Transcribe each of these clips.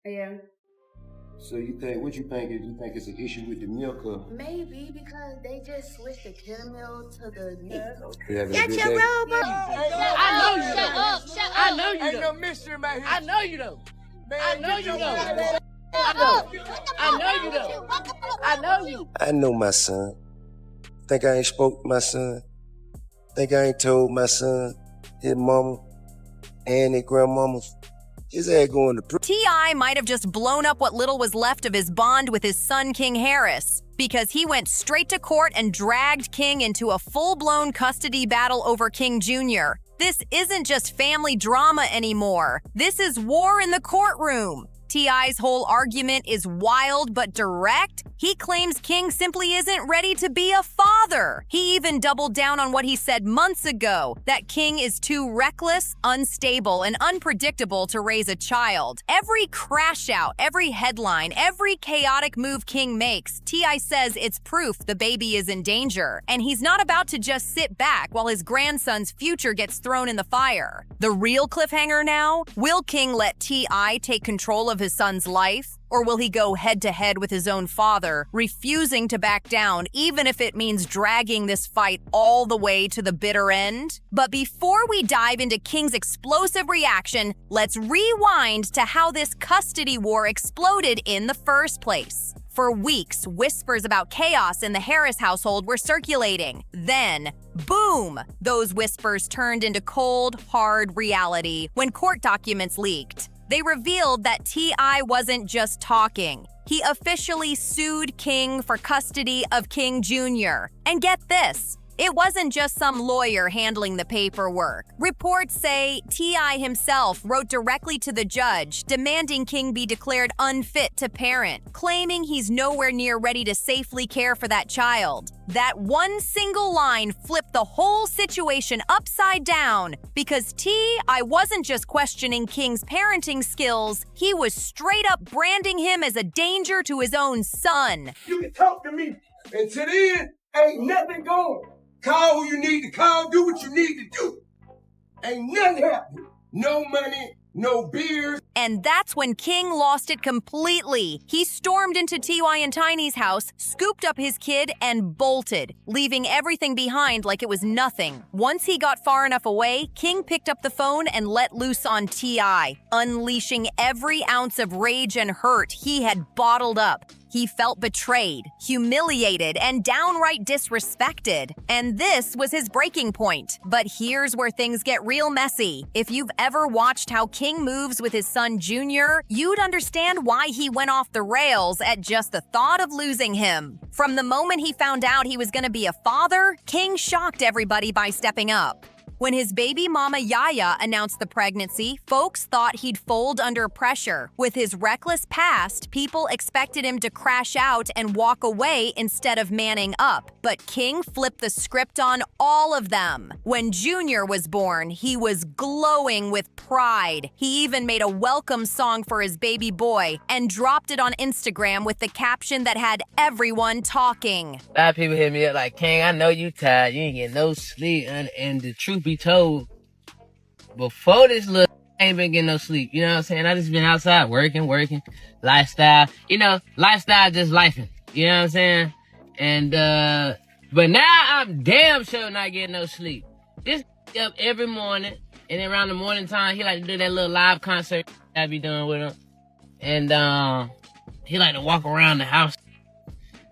Yeah. So what you think is it's an issue with the milk or? Maybe because they just switched the caramel to the meat. Get your robot! I know you don't. I know you don't. Ain't no mystery about here. I know you don't. Man, I know you get your don't. robot. I know you don't. I know you. I know my son. Think I ain't spoke to my son? Think I ain't told my son, his mama, and his grandmamas? His ass going to prison. T.I. might have just blown up what little was left of his bond with his son, King Harris, because he went straight to court and dragged King into a full-blown custody battle over King Jr. This isn't just family drama anymore. This is war in the courtroom. T.I.'s whole argument is wild but direct. He claims King simply isn't ready to be a father. He even doubled down on what he said months ago, that King is too reckless, unstable, and unpredictable to raise a child. Every crash out, every headline, every chaotic move King makes, T.I. says it's proof the baby is in danger, and he's not about to just sit back while his grandson's future gets thrown in the fire. The real cliffhanger now? Will King let T.I. take control of his son's life? Or will he go head-to-head with his own father, refusing to back down even if it means dragging this fight all the way to the bitter end? But before we dive into King's explosive reaction, let's rewind to how this custody war exploded in the first place. For weeks, whispers about chaos in the Harris household were circulating. Then, boom! Those whispers turned into cold, hard reality when court documents leaked. They revealed that T.I. wasn't just talking. He officially sued King for custody of King Jr. And get this, it wasn't just some lawyer handling the paperwork. Reports say T.I. himself wrote directly to the judge, demanding King be declared unfit to parent, claiming he's nowhere near ready to safely care for that child. That one single line flipped the whole situation upside down because T.I. wasn't just questioning King's parenting skills, he was straight up branding him as a danger to his own son. You can talk to me. And to the end, ain't nothing going. Call who you need to call, do what you need to do. Ain't nothing happening. No money, no beers. And that's when King lost it completely. He stormed into T.Y. and Tiny's house, scooped up his kid, and bolted, leaving everything behind like it was nothing. Once he got far enough away, King picked up the phone and let loose on T.I., unleashing every ounce of rage and hurt he had bottled up. He felt betrayed, humiliated, and downright disrespected. And this was his breaking point. But here's where things get real messy. If you've ever watched how King moves with his son Jr., you'd understand why he went off the rails at just the thought of losing him. From the moment he found out he was going to be a father, King shocked everybody by stepping up. When his baby mama Yaya announced the pregnancy, folks thought he'd fold under pressure. With his reckless past, people expected him to crash out and walk away instead of manning up. But King flipped the script on all of them. When Junior was born, he was glowing with pride. He even made a welcome song for his baby boy and dropped it on Instagram with the caption that had everyone talking. A lot of people hit me up like, King, I know you tired. You ain't getting no sleep. And the truth be told, before this I ain't been getting no sleep. You know what I'm saying? I just been outside working, lifestyle. You know, lifestyle just lifing. You know what I'm saying? And, but now I'm damn sure not getting no sleep. This up every morning, and then around the morning time, he like to do that little live concert I be doing with him. And, he like to walk around the house.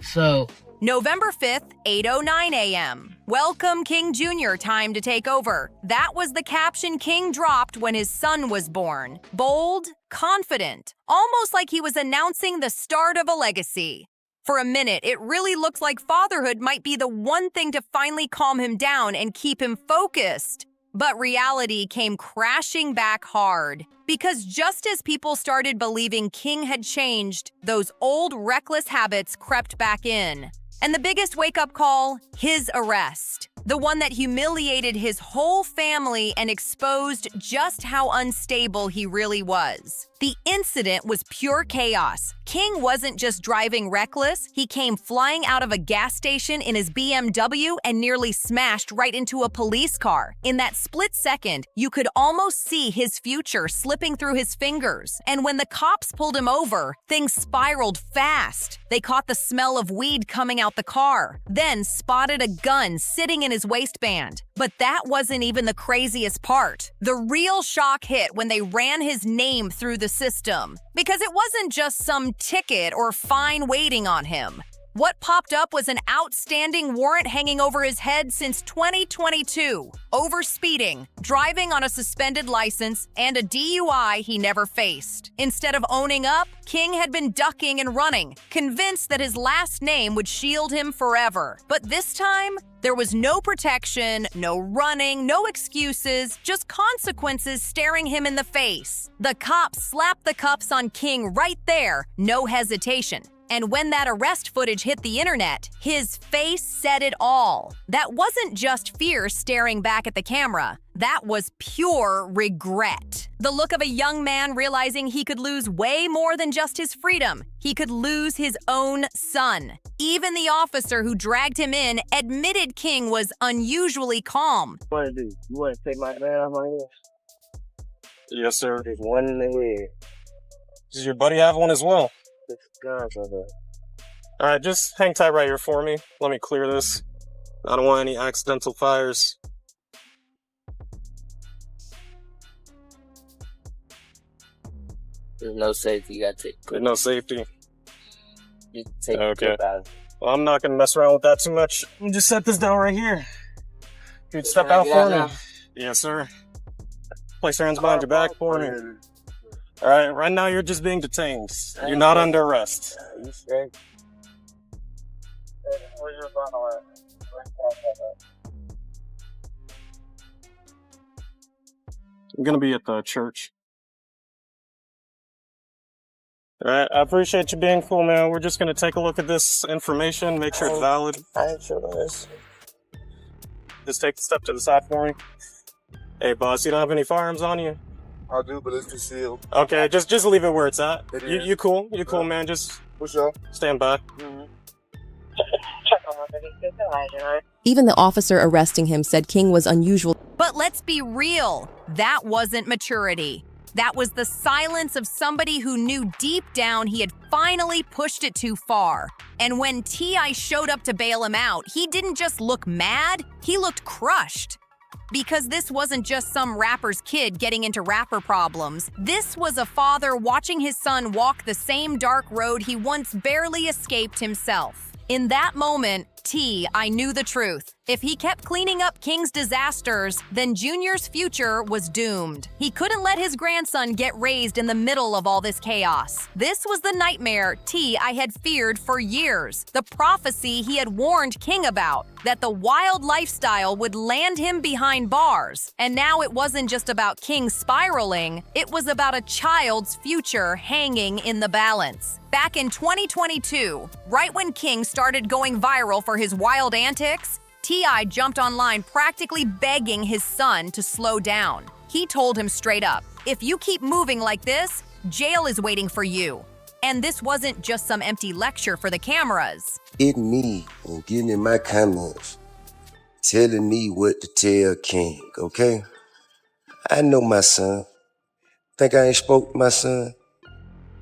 So, November 5th, 8:09 a.m. Welcome King Jr. Time to take over. That was the caption King dropped when his son was born. Bold, confident, almost like he was announcing the start of a legacy. For a minute, it really looks like fatherhood might be the one thing to finally calm him down and keep him focused. But reality came crashing back hard. Because just as people started believing King had changed, those old reckless habits crept back in. And the biggest wake-up call, his arrest. The one that humiliated his whole family and exposed just how unstable he really was. The incident was pure chaos. King wasn't just driving reckless, he came flying out of a gas station in his BMW and nearly smashed right into a police car. In that split second, you could almost see his future slipping through his fingers. And when the cops pulled him over, things spiraled fast. They caught the smell of weed coming out the car, then spotted a gun sitting in his waistband. But that wasn't even the craziest part. The real shock hit when they ran his name through the system. Because it wasn't just some ticket or fine waiting on him. What popped up was an outstanding warrant hanging over his head since 2022. Overspeeding, driving on a suspended license, and a DUI he never faced. Instead of owning up, King had been ducking and running, convinced that his last name would shield him forever. But this time, there was no protection, no running, no excuses, just consequences staring him in the face. The cops slapped the cuffs on King right there, no hesitation. And when that arrest footage hit the internet, his face said it all. That wasn't just fear staring back at the camera. That was pure regret. The look of a young man realizing he could lose way more than just his freedom. He could lose his own son. Even the officer who dragged him in admitted King was unusually calm. What do you do? You want to take my man off my head? Yes, sir. There's one in the head. Does your buddy have one as well? There's guns over there. All right, just hang tight right here for me. Let me clear this. I don't want any accidental fires. There's no safety. You gotta take. There's no safety. You take Okay. the clip out. Well, I'm not gonna mess around with that too much. Let me just set this down right here. Dude, step out for me. Yes, sir. Place your hands behind your back for me. All right now you're just being detained. You're not under arrest. You straight? I'm gonna be at the church. All right, I appreciate you being cool, man. We're just gonna take a look at this information, make sure it's valid. I ain't sure about this. Just take a step to the side for me. Hey, boss, you don't have any firearms on you? I do, but it's concealed. Okay, just leave it where it's at. It You is. cool, man. Just What's up? stand by. Even the officer arresting him said King was unusual. But let's be real, that wasn't maturity. That was the silence of somebody who knew deep down he had finally pushed it too far. And when T.I. showed up to bail him out, he didn't just look mad, he looked crushed. Because this wasn't just some rapper's kid getting into rapper problems. This was a father watching his son walk the same dark road he once barely escaped himself. In that moment, I knew the truth. If he kept cleaning up King's disasters, then Junior's future was doomed. He couldn't let his grandson get raised in the middle of all this chaos. This was the nightmare I had feared for years, the prophecy he had warned King about, that the wild lifestyle would land him behind bars. And now it wasn't just about King spiraling, it was about a child's future hanging in the balance. Back in 2022, right when King started going viral for his wild antics, T.I. jumped online practically begging his son to slow down. He told him straight up, if you keep moving like this, jail is waiting for you. And this wasn't just some empty lecture for the cameras. Hitting me and getting in my comments, telling me what to tell King, okay? I know my son. Think I ain't spoke to my son?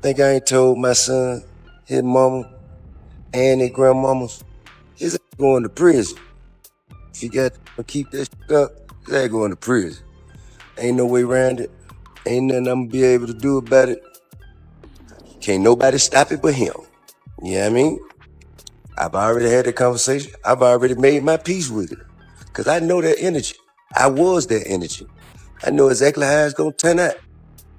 Think I ain't told my son, his mama, and his grandmamas, his ass going to prison. If you got to keep that shit up, his ass going to prison. Ain't no way around it. Ain't nothing I'm gonna be able to do about it. Can't nobody stop it but him. You know what I mean? I've already had the conversation. I've already made my peace with it. Because I know that energy. I was that energy. I know exactly how it's gonna turn out.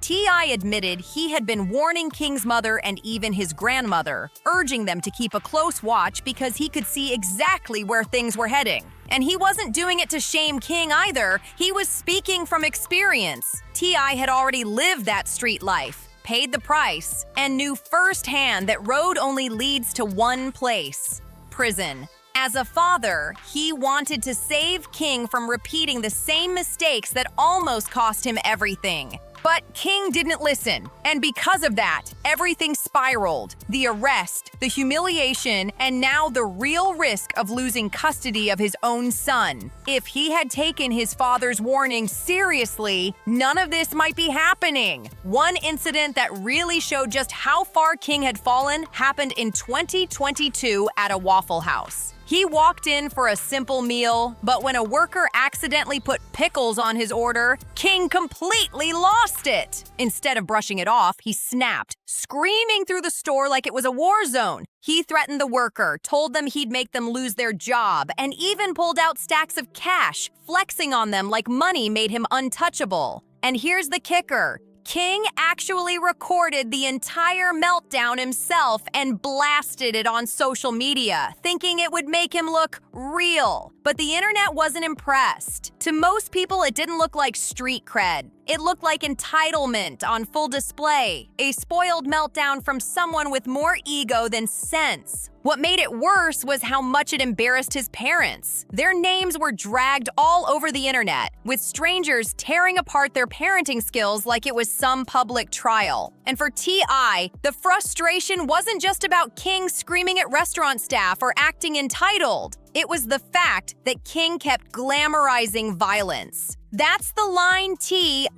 T.I. admitted he had been warning King's mother and even his grandmother, urging them to keep a close watch because he could see exactly where things were heading. And he wasn't doing it to shame King either, he was speaking from experience. T.I. had already lived that street life, paid the price, and knew firsthand that road only leads to one place: prison. As a father, he wanted to save King from repeating the same mistakes that almost cost him everything. But King didn't listen, and because of that, everything spiraled. The arrest, the humiliation, and now the real risk of losing custody of his own son. If he had taken his father's warning seriously, none of this might be happening. One incident that really showed just how far King had fallen happened in 2022 at a Waffle House. He walked in for a simple meal, but when a worker accidentally put pickles on his order, King completely lost it. Instead of brushing it off, he snapped, screaming through the store like it was a war zone. He threatened the worker, told them he'd make them lose their job, and even pulled out stacks of cash, flexing on them like money made him untouchable. And here's the kicker. King actually recorded the entire meltdown himself and blasted it on social media, thinking it would make him look real. But the internet wasn't impressed. To most people, it didn't look like street cred. It looked like entitlement on full display, a spoiled meltdown from someone with more ego than sense. What made it worse was how much it embarrassed his parents. Their names were dragged all over the internet, with strangers tearing apart their parenting skills like it was some public trial. And for T.I., the frustration wasn't just about King screaming at restaurant staff or acting entitled. It was the fact that King kept glamorizing violence. That's the line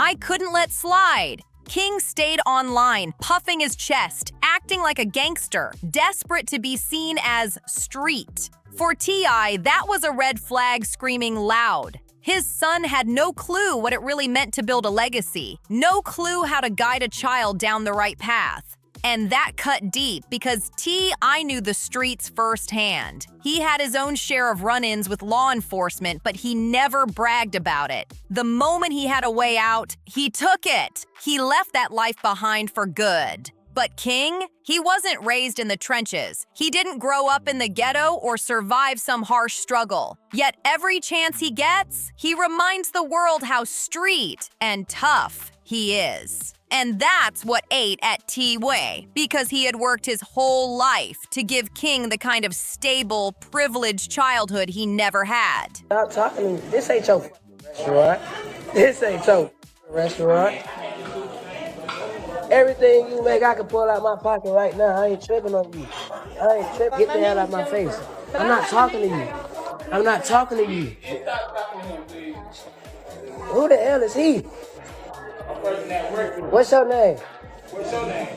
I couldn't let slide. King stayed online, puffing his chest, acting like a gangster, desperate to be seen as street. For T.I., that was a red flag screaming loud. His son had no clue what it really meant to build a legacy, no clue how to guide a child down the right path. And that cut deep because T.I. knew the streets firsthand. He had his own share of run-ins with law enforcement, but he never bragged about it. The moment he had a way out, he took it. He left that life behind for good. But King, he wasn't raised in the trenches. He didn't grow up in the ghetto or survive some harsh struggle. Yet every chance he gets, he reminds the world how street and tough he is. And that's what ate at T-Way, because he had worked his whole life to give King the kind of stable, privileged childhood he never had. Stop talking to me. This ain't your restaurant. This ain't your restaurant. Everything you make, I can pull out my pocket right now. I ain't tripping on you. I ain't tripping. Get the hell out of my face. I'm not talking to you. I'm not talking to you. Who the hell is he? What's your name?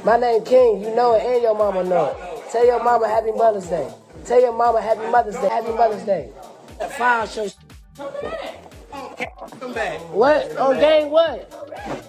My name King. You know it and your mama know it. Tell your mama Happy Mother's Day. Tell your mama Happy Mother's Day. Happy Mother's Day. File show. Come back. What? On game what?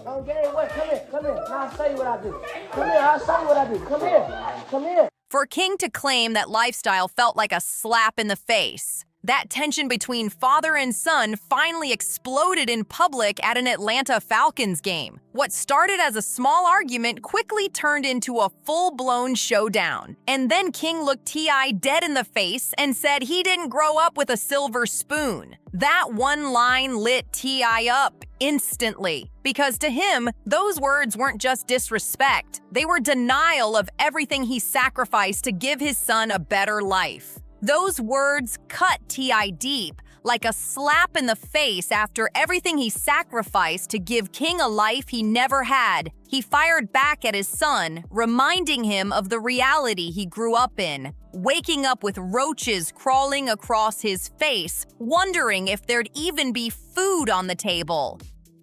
On game what? Come here. Come here. Now I'll show you what I do. Come here. I'll show you what I do. Come here. Come here. For King to claim that lifestyle felt like a slap in the face, that tension between father and son finally exploded in public at an Atlanta Falcons game. What started as a small argument quickly turned into a full-blown showdown. And then King looked T.I. dead in the face and said he didn't grow up with a silver spoon. That one line lit T.I. up instantly, because to him, those words weren't just disrespect. They were denial of everything he sacrificed to give his son a better life. Those words cut T.I. deep, like a slap in the face after everything he sacrificed to give King a life he never had. He fired back at his son, reminding him of the reality he grew up in, waking up with roaches crawling across his face, wondering if there'd even be food on the table.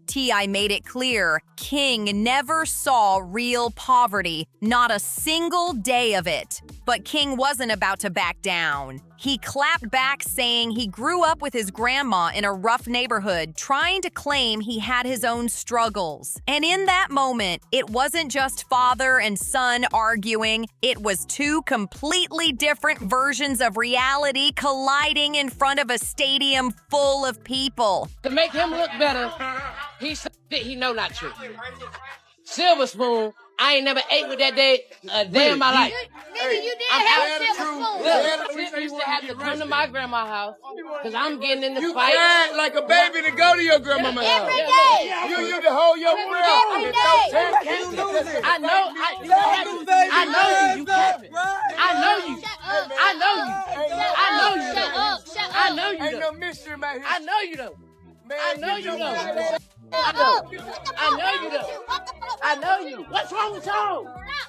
T.I. made it clear King never saw real poverty, not a single day of it. But King wasn't about to back down. He clapped back, saying he grew up with his grandma in a rough neighborhood, trying to claim he had his own struggles. And in that moment, it wasn't just father and son arguing, it was two completely different versions of reality colliding in front of a stadium full of people. To make him look better, he said he know not true. Silver spoon, I ain't never ate with that day a day in my life. Nigga, you did have a silver spoon. Look, Tip used to have to come to my grandma's house because I'm getting in the fight. You cried like a baby to go to your grandmama's house. Every day. You used to hold your breath. Every day. I know you. You capping. I know you. I know you. I know you. Shut up. Shut up. I know you. Ain't no mystery about here. I know you though. Man, I know you know. I know. I know you do. I know you. What's wrong with y'all?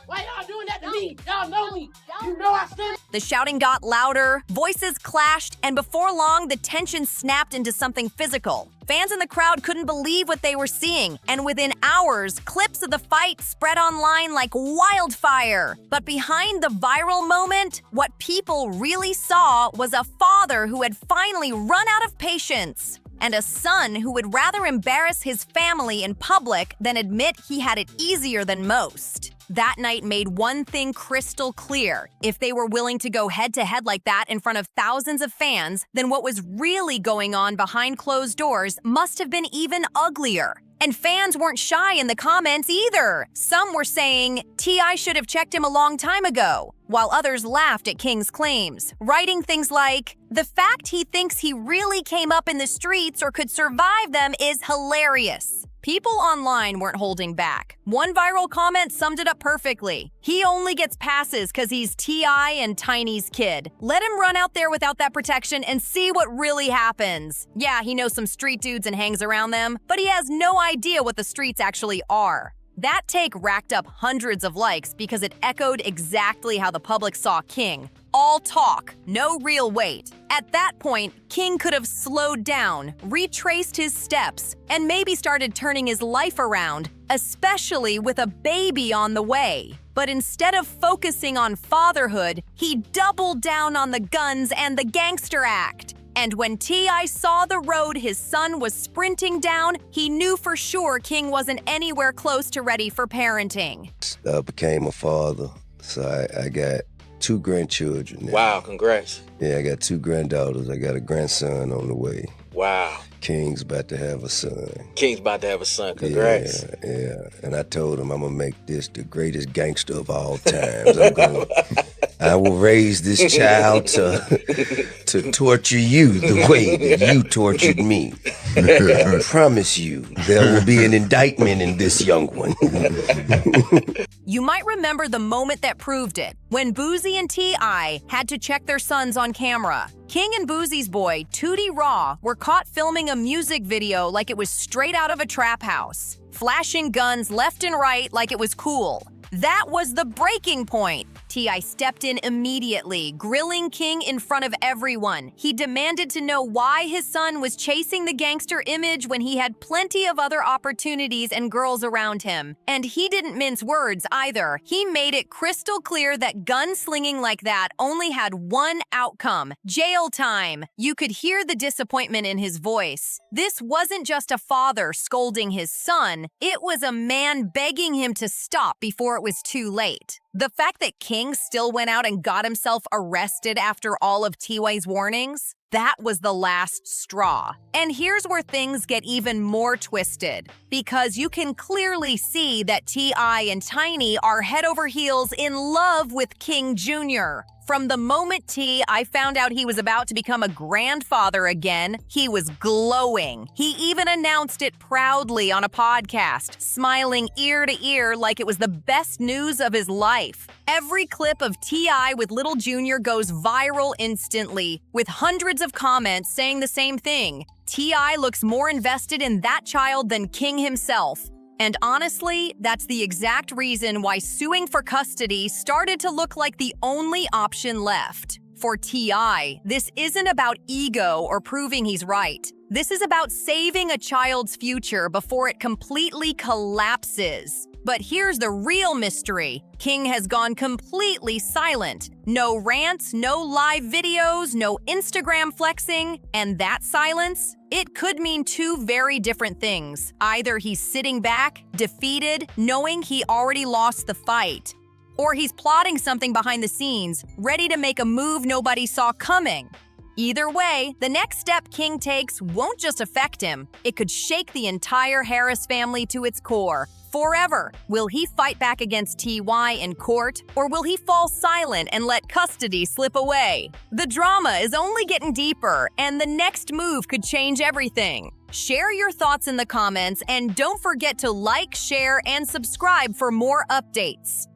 Why y'all doing that to me? Y'all know me. You know I stand. The shouting got louder, voices clashed, and before long, the tension snapped into something physical. Fans in the crowd couldn't believe what they were seeing, and within hours, clips of the fight spread online like wildfire. But behind the viral moment, what people really saw was a father who had finally run out of patience, and a son who would rather embarrass his family in public than admit he had it easier than most. That night made one thing crystal clear. If they were willing to go head-to-head like that in front of thousands of fans, then what was really going on behind closed doors must have been even uglier. And fans weren't shy in the comments either. Some were saying, T.I. should have checked him a long time ago, while others laughed at King's claims, writing things like, the fact he thinks he really came up in the streets or could survive them is hilarious. People online weren't holding back. One viral comment summed it up perfectly. He only gets passes because he's T.I. and Tiny's kid. Let him run out there without that protection and see what really happens. Yeah, he knows some street dudes and hangs around them, but he has no idea what the streets actually are. That take racked up hundreds of likes because it echoed exactly how the public saw King. All talk, no real weight. At that point, King could have slowed down, retraced his steps, and maybe started turning his life around, especially with a baby on the way. But instead of focusing on fatherhood, he doubled down on the guns and the gangster act. And when T.I. saw the road his son was sprinting down, he knew for sure King wasn't anywhere close to ready for parenting. I became a father, so I got 2 grandchildren now. Wow, congrats. Yeah, I got 2 granddaughters. I got a grandson on the way. Wow. King's about to have a son. King's about to have a son. Congrats. Yeah. And I told him I'm gonna make this the greatest gangster of all times. I will raise this child to torture you the way that you tortured me. I promise you, there will be an indictment in this young one. You might remember the moment that proved it, when Boozy and T.I. had to check their sons on camera. King and Boozy's boy, Tootie Raw, were caught filming a music video like it was straight out of a trap house, flashing guns left and right like it was cool. That was the breaking point. T.I. stepped in immediately, grilling King in front of everyone. He demanded to know why his son was chasing the gangster image when he had plenty of other opportunities and girls around him. And he didn't mince words either. He made it crystal clear that gunslinging like that only had one outcome: jail time. You could hear the disappointment in his voice. This wasn't just a father scolding his son. It was a man begging him to stop before it was too late. The fact that King still went out and got himself arrested after all of T.Y.'s warnings, that was the last straw. And here's where things get even more twisted, because you can clearly see that T.I. and Tiny are head over heels in love with King Jr. From the moment T.I. found out he was about to become a grandfather again, he was glowing. He even announced it proudly on a podcast, smiling ear to ear like it was the best news of his life. Every clip of T.I. with Little Jr. goes viral instantly, with hundreds of comments saying the same thing. T.I. looks more invested in that child than King himself. And honestly, that's the exact reason why suing for custody started to look like the only option left. For T.I., this isn't about ego or proving he's right. This is about saving a child's future before it completely collapses. But here's the real mystery. King has gone completely silent. No rants, no live videos, no Instagram flexing. And that silence? It could mean 2 very different things. Either he's sitting back, defeated, knowing he already lost the fight, or he's plotting something behind the scenes, ready to make a move nobody saw coming. Either way, the next step King takes won't just affect him. It could shake the entire Harris family to its core. Forever. Will he fight back against T.Y. in court, or will he fall silent and let custody slip away? The drama is only getting deeper, and the next move could change everything. Share your thoughts in the comments, and don't forget to like, share, and subscribe for more updates.